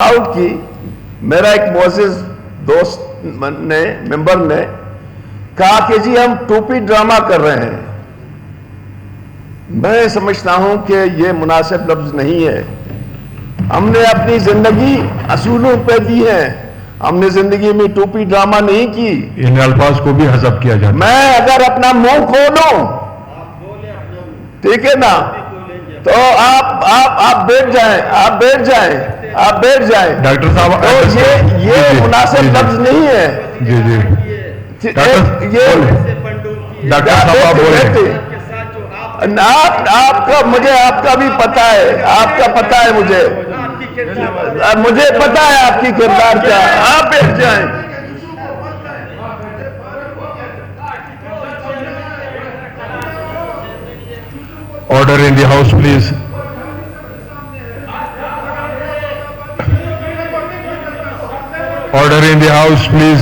Out की। मेरा एक मोअज़्ज़िज़ दोस्त ने मेंबर ने कहा कि जी हम टोपी ड्रामा कर रहे हैं। मैं समझता हूं कि यह मुनासिब लफ्ज नहीं है। हमने अपनी जिंदगी असूलों पे दी है, हमने जिंदगी में टोपी ड्रामा नहीं की। इन अल्फाज को भी हज़फ किया जाता है। मैं अगर अपना मुंह खोलूं, ठीक है ना, तो आप बैठ जाएं, आप बैठ जाएं, आप बैठ जाएं। डॉक्टर साहब, तो ये मुनासिब लफ्ज नहीं है। जी जी डॉक्टर साहब आप बोले। आपका मुझे आपका भी पता है, आपका पता है मुझे पता है आपकी किरदार क्या। आप बैठ जाएं। Order in the house please. Order in the house please.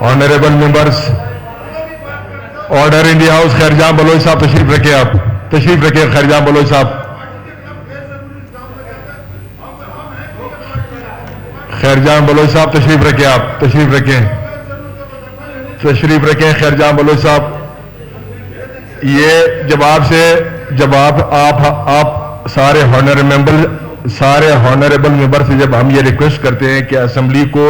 Honourable members, order in the house. Khairjan Baloch साहब तशरीफ रखे, आप तशरीफ रखे। खैरजाम बलोच साहब, खैरजाम बलोच साहब तशरीफ रखे, आप तशरीफ रखें, तशरीफ रखें। खैरजाम बलोच साहब, ये जवाब आप सारे हॉनरेबल मेंबर से जब हम ये रिक्वेस्ट करते हैं कि असेंबली को